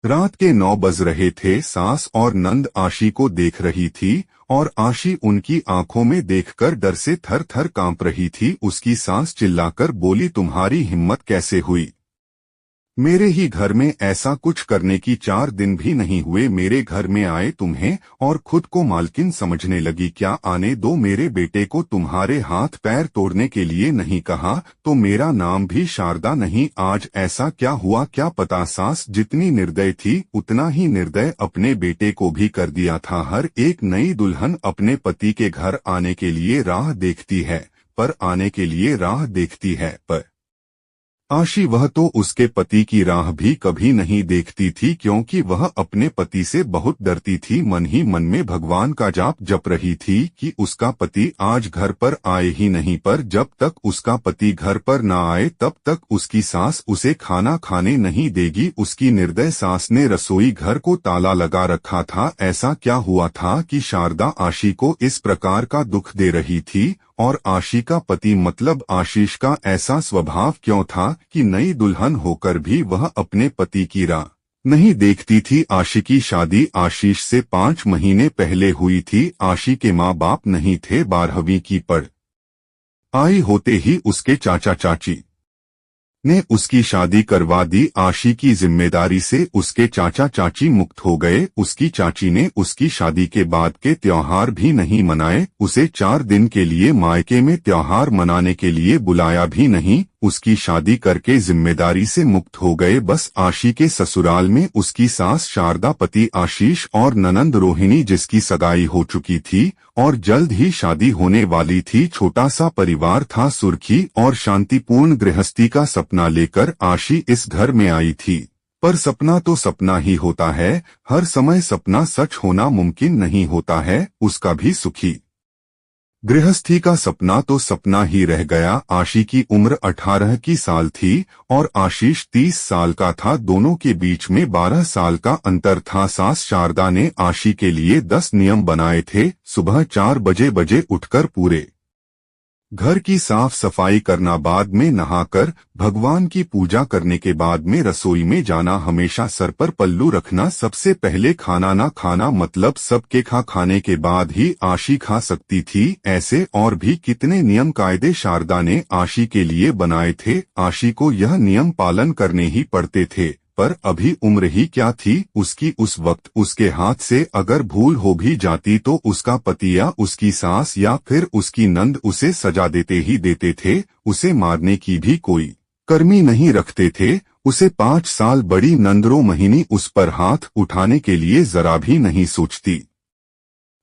रात के 9 बज रहे थे। सास और नंद आशी को देख रही थी और आशी उनकी आंखों में देखकर डर से थर थर कांप रही थी। उसकी सास चिल्लाकर बोली, तुम्हारी हिम्मत कैसे हुई? मेरे ही घर में ऐसा कुछ करने की 4 दिन भी नहीं हुए मेरे घर में आए तुम्हें और खुद को मालकिन समझने लगी। क्या आने दो मेरे बेटे को, तुम्हारे हाथ पैर तोड़ने के लिए नहीं कहा तो मेरा नाम भी शारदा नहीं। आज ऐसा क्या हुआ क्या पता। सास जितनी निर्दय थी उतना ही निर्दय अपने बेटे को भी कर दिया था। हर एक नई दुल्हन अपने पति के घर आने के लिए राह देखती है, पर आशी वह तो उसके पति की राह भी कभी नहीं देखती थी, क्योंकि वह अपने पति से बहुत डरती थी। मन ही मन में भगवान का जाप जप रही थी कि उसका पति आज घर पर आए ही नहीं, पर जब तक उसका पति घर पर न आए तब तक उसकी सास उसे खाना खाने नहीं देगी। उसकी निर्दय सास ने रसोई घर को ताला लगा रखा था। ऐसा क्या हुआ था कि शारदा आशी को इस प्रकार का दुख दे रही थी? और आशी का पति मतलब आशीष का ऐसा स्वभाव क्यों था कि नई दुल्हन होकर भी वह अपने पति की राह नहीं देखती थी? आशी की शादी आशीष से 5 महीने पहले हुई थी। आशी के माँ बाप नहीं थे। 12वीं की पढ़ आई होते ही उसके चाचा चाची ने उसकी शादी करवा दी। आशी की जिम्मेदारी से उसके चाचा चाची मुक्त हो गए। उसकी चाची ने उसकी शादी के बाद के त्योहार भी नहीं मनाए। उसे 4 दिन के लिए मायके में त्योहार मनाने के लिए बुलाया भी नहीं। उसकी शादी करके जिम्मेदारी से मुक्त हो गए। बस आशी के ससुराल में उसकी सास शारदा, पति आशीष और ननंद रोहिणी जिसकी सगाई हो चुकी थी और जल्द ही शादी होने वाली थी। छोटा सा परिवार था। सुर्खी और शांतिपूर्ण गृहस्थी का सपना लेकर आशी इस घर में आई थी। पर सपना तो सपना ही होता है। हर समय सपना सच होना मुमकिन नहीं होता है। उसका भी सुखी गृहस्थी का सपना तो सपना ही रह गया। आशी की उम्र 18 की साल थी और आशीष 30 साल का था। दोनों के बीच में 12 साल का अंतर था। सास शारदा ने आशी के लिए 10 नियम बनाए थे। सुबह 4 बजे उठकर पूरे घर की साफ सफाई करना, बाद में नहाकर भगवान की पूजा करने के बाद में रसोई में जाना, हमेशा सर पर पल्लू रखना, सबसे पहले खाना ना खाना, मतलब सबके खाने के बाद ही आशी खा सकती थी। ऐसे और भी कितने नियम कायदे शारदा ने आशी के लिए बनाए थे। आशी को यह नियम पालन करने ही पड़ते थे, पर अभी उम्र ही क्या थी उसकी। उस वक्त उसके हाथ से अगर भूल हो भी जाती तो उसका पति या उसकी सास या फिर उसकी नंद उसे सजा देते थे। उसे मारने की भी कोई कर्मी नहीं रखते थे। उसे 5 साल बड़ी नंद रोहिणी उस पर हाथ उठाने के लिए जरा भी नहीं सोचती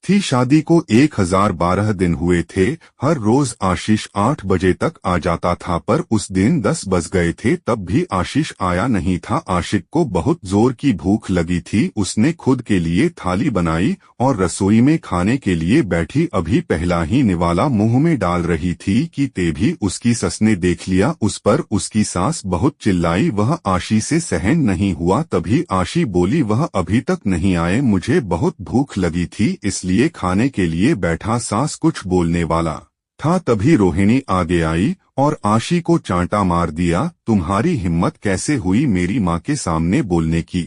थी। शादी को 1012 दिन हुए थे। हर रोज आशीष 8 बजे तक आ जाता था, पर उस दिन 10 बज गए थे तब भी आशीष आया नहीं था। आशिक को बहुत जोर की भूख लगी थी। उसने खुद के लिए थाली बनाई और रसोई में खाने के लिए बैठी। अभी पहला ही निवाला मुंह में डाल रही थी कि तभी उसकी सस ने देख लिया। उस पर उसकी सास बहुत चिल्लाई। वह आशी से सहन नहीं हुआ। तभी आशी बोली, वह अभी तक नहीं आए, मुझे बहुत भूख लगी थी इसलिए खाने के लिए बैठा। सास कुछ बोलने वाला था तभी रोहिणी आगे आई और आशी को चांटा मार दिया। तुम्हारी हिम्मत कैसे हुई मेरी माँ के सामने बोलने की?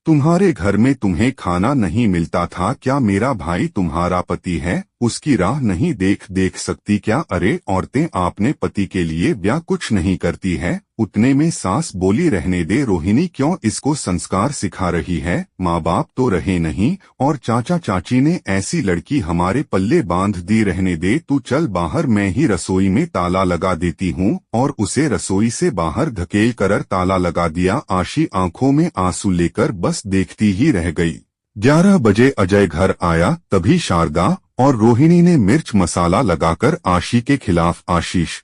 तुम्हारे घर में तुम्हें खाना नहीं मिलता था क्या? मेरा भाई तुम्हारा पति है, उसकी राह नहीं देख सकती क्या? अरे औरतें आपने पति के लिए ब्याह कुछ नहीं करती है? उतने में सास बोली, रहने दे रोहिणी, क्यों इसको संस्कार सिखा रही है? माँ बाप तो रहे नहीं और चाचा चाची ने ऐसी लड़की हमारे पल्ले बांध दी। रहने दे, तू चल बाहर, मैं ही रसोई में ताला लगा देती हूँ। और उसे रसोई से बाहर धकेल कर ताला लगा दिया। आशी आंखों में आंसू लेकर बस देखती ही रह गई। 11 बजे अजय घर आया। तभी शारदा और रोहिणी ने मिर्च मसाला लगाकर आशी के खिलाफ आशीष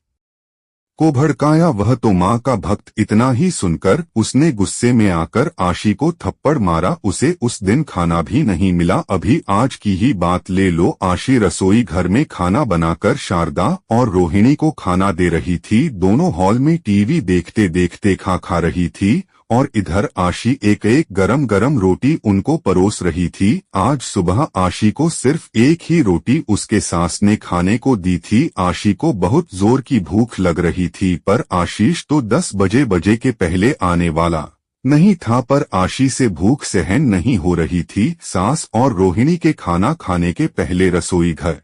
को भड़काया। वह तो माँ का भक्त। इतना ही सुनकर उसने गुस्से में आकर आशी को थप्पड़ मारा। उसे उस दिन खाना भी नहीं मिला। अभी आज की ही बात ले लो। आशी रसोई घर में खाना बनाकर शारदा और रोहिणी को खाना दे रही थी। दोनों हॉल में टीवी देखते देखते खा रही थी और इधर आशी एक एक गरम गरम रोटी उनको परोस रही थी। आज सुबह आशी को सिर्फ एक ही रोटी उसके सास ने खाने को दी थी। आशी को बहुत जोर की भूख लग रही थी, पर आशीष तो 10 बजे के पहले आने वाला नहीं था, पर आशी से भूख सहन नहीं हो रही थी। सास और रोहिणी के खाना खाने के पहले रसोई घर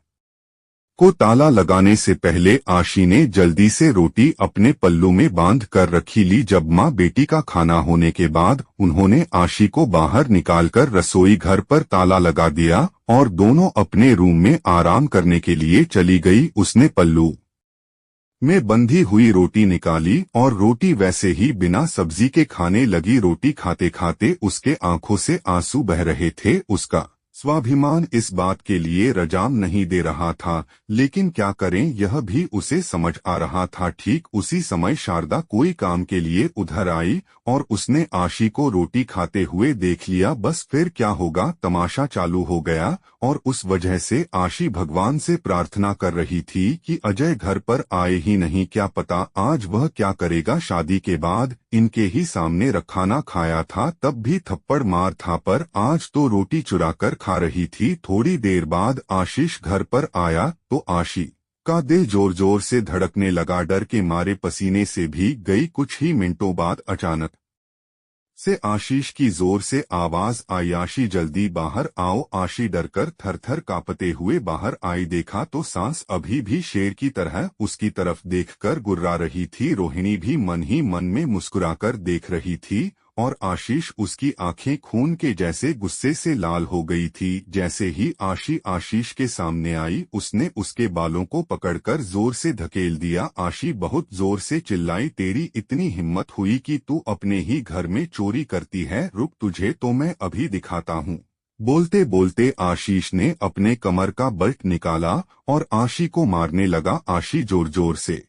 को ताला लगाने से पहले आशी ने जल्दी से रोटी अपने पल्लू में बांध कर रखी ली। जब माँ बेटी का खाना होने के बाद उन्होंने आशी को बाहर निकालकर रसोई घर पर ताला लगा दिया और दोनों अपने रूम में आराम करने के लिए चली गई। उसने पल्लू में बंधी हुई रोटी निकाली और रोटी वैसे ही बिना सब्जी के खाने लगी। रोटी खाते खाते उसके आंखों से आंसू बह रहे थे। उसका स्वाभिमान इस बात के लिए रजाम नहीं दे रहा था, लेकिन क्या करें, यह भी उसे समझ आ रहा था। ठीक उसी समय शारदा कोई काम के लिए उधर आई और उसने आशी को रोटी खाते हुए देख लिया। बस फिर क्या होगा, तमाशा चालू हो गया और उस वजह से आशी भगवान से प्रार्थना कर रही थी कि अजय घर पर आए ही नहीं, क्या पता आज वह क्या करेगा। शादी के बाद इनके ही सामने खाना खाया था, तब भी थप्पड़ मार था, पर आज तो रोटी चुरा कर खा रही थी। थोड़ी देर बाद आशीष घर पर आया तो आशी का दिल जोर जोर से धड़कने लगा। डर के मारे पसीने से भीग गई। कुछ ही मिनटों बाद अचानक से आशीष की जोर से आवाज आई, आशी जल्दी बाहर आओ। आशी डरकर थर-थर कांपते हुए बाहर आई। देखा तो सांस अभी भी शेर की तरह उसकी तरफ देखकर गुर्रा रही थी। रोहिणी भी मन ही मन में मुस्कुराकर देख रही थी और आशीष उसकी आंखें खून के जैसे गुस्से से लाल हो गई थी। जैसे ही आशी आशीष के सामने आई, उसने उसके बालों को पकड़कर जोर से धकेल दिया। आशी बहुत जोर से चिल्लाई, तेरी इतनी हिम्मत हुई कि तू अपने ही घर में चोरी करती है, रुक तुझे तो मैं अभी दिखाता हूँ। बोलते बोलते आशीष ने अपने कमर का बेल्ट निकाला और आशी को मारने लगा। आशी जोर जोर से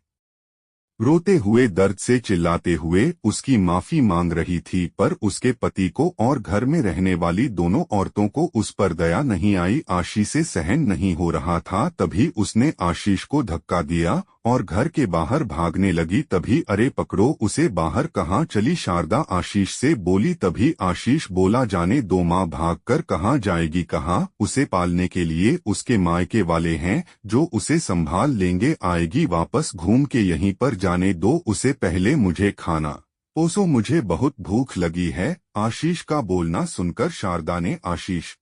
रोते हुए दर्द से चिल्लाते हुए उसकी माफी मांग रही थी, पर उसके पति को और घर में रहने वाली दोनों औरतों को उस पर दया नहीं आई। आशी से सहन नहीं हो रहा था। तभी उसने आशीष को धक्का दिया और घर के बाहर भागने लगी। तभी अरे पकड़ो उसे, बाहर कहाँ चली शारदा आशीष से बोली। तभी आशीष बोला, जाने दो माँ, भागकर कहाँ जाएगी, कहाँ, उसे पालने के लिए उसके मायके वाले हैं जो उसे संभाल लेंगे, आएगी वापस घूम के यहीं पर, जाने दो उसे, पहले मुझे खाना पोसो, मुझे बहुत भूख लगी है। आशीष का बोलना सुनकर शारदा ने आशीष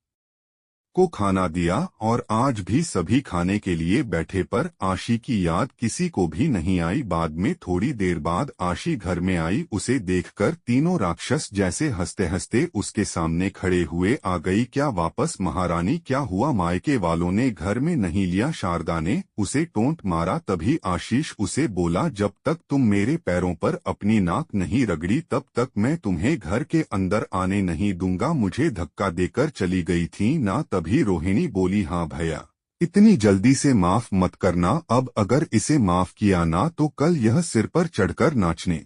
को खाना दिया और आज भी सभी खाने के लिए बैठे, पर आशी की याद किसी को भी नहीं आई। बाद में थोड़ी देर बाद आशी घर में आई। उसे देखकर तीनों राक्षस जैसे हंसते हंसते उसके सामने खड़े हुए। आ गई क्या वापस महारानी, क्या हुआ, मायके वालों ने घर में नहीं लिया। शारदा ने उसे टोंट मारा। तभी आशीष उसे बोला, जब तक तुम मेरे पैरों पर अपनी नाक नहीं रगड़ी तब तक मैं तुम्हें घर के अंदर आने नहीं दूंगा। मुझे धक्का देकर चली गई थी ना। तभी रोहिणी बोली, हाँ भैया, इतनी जल्दी से माफ मत करना, अब अगर इसे माफ किया ना तो कल यह सिर पर चढ़कर नाचने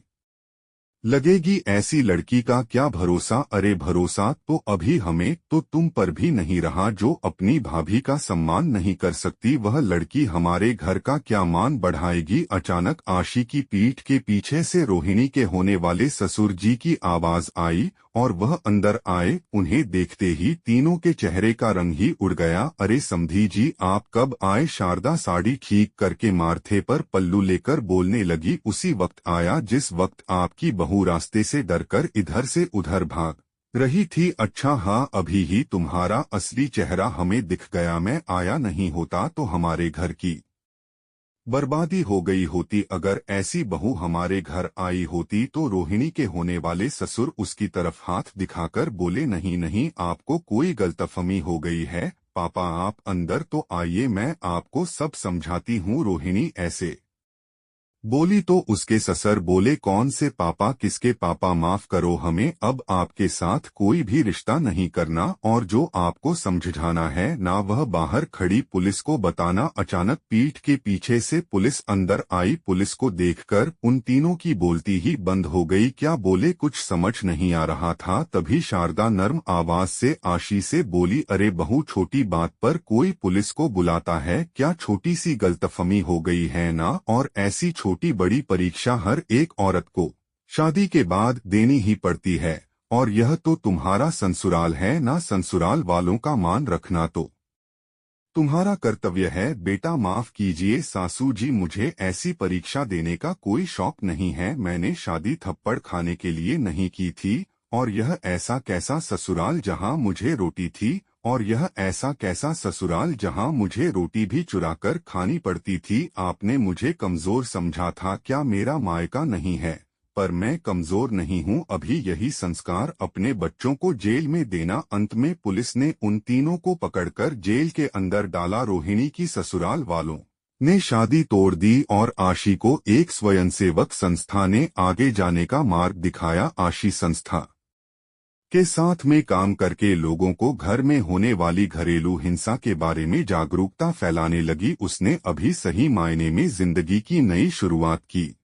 लगेगी। ऐसी लड़की का क्या भरोसा। अरे भरोसा तो अभी हमें तो तुम पर भी नहीं रहा, जो अपनी भाभी का सम्मान नहीं कर सकती, वह लड़की हमारे घर का क्या मान बढ़ाएगी। अचानक आशी की पीठ के पीछे से रोहिणी के होने वाले ससुर जी की आवाज आई और वह अंदर आए। उन्हें देखते ही तीनों के चेहरे का रंग ही उड़ गया। अरे समधी जी, आप कब आए। शारदा साड़ी ठीक करके माथे पर पल्लू लेकर बोलने लगी, उसी वक्त आया जिस वक्त आपकी बहू रास्ते से डरकर इधर से उधर भाग रही थी। अच्छा हाँ, अभी ही तुम्हारा असली चेहरा हमें दिख गया। मैं आया नहीं होता तो हमारे घर की बर्बादी हो गई होती। अगर ऐसी बहू हमारे घर आई होती तो रोहिणी के होने वाले ससुर उसकी तरफ हाथ दिखाकर बोले, नहीं नहीं, आपको कोई गलतफहमी हो गई है। पापा आप अंदर तो आइए, मैं आपको सब समझाती हूँ। रोहिणी ऐसे बोली तो उसके ससुर बोले, कौन से पापा, किसके पापा, माफ करो, हमें अब आपके साथ कोई भी रिश्ता नहीं करना और जो आपको समझाना है ना वह बाहर खड़ी पुलिस को बताना। अचानक पीठ के पीछे से पुलिस अंदर आई। पुलिस को देखकर उन तीनों की बोलती ही बंद हो गई। क्या बोले कुछ समझ नहीं आ रहा था। तभी शारदा नर्म आवाज से आशी से बोली, अरे बहू, छोटी बात पर कोई पुलिस को बुलाता है क्या, छोटी सी गलतफहमी हो गई है ना, और ऐसी छोटी बड़ी परीक्षा हर एक औरत को शादी के बाद देनी ही पड़ती है और यह तो तुम्हारा ससुराल है ना, ससुराल वालों का मान रखना तो तुम्हारा कर्तव्य है। बेटा माफ कीजिए सासू जी, मुझे ऐसी परीक्षा देने का कोई शौक नहीं है। मैंने शादी थप्पड़ खाने के लिए नहीं की थी। और यह ऐसा कैसा ससुराल जहां मुझे रोटी थी, और यह ऐसा कैसा ससुराल जहां मुझे रोटी भी चुराकर खानी पड़ती थी। आपने मुझे कमजोर समझा था, क्या मेरा मायका नहीं है? पर मैं कमजोर नहीं हूँ। अभी यही संस्कार अपने बच्चों को जेल में देना। अंत में पुलिस ने उन तीनों को पकड़कर जेल के अंदर डाला। रोहिणी की ससुराल वालों ने शादी तोड़ दी और आशी को एक स्वयंसेवक संस्था ने आगे जाने का मार्ग दिखाया। आशी संस्था के साथ में काम करके लोगों को घर में होने वाली घरेलू हिंसा के बारे में जागरूकता फैलाने लगी। उसने अभी सही मायने में जिंदगी की नई शुरुआत की।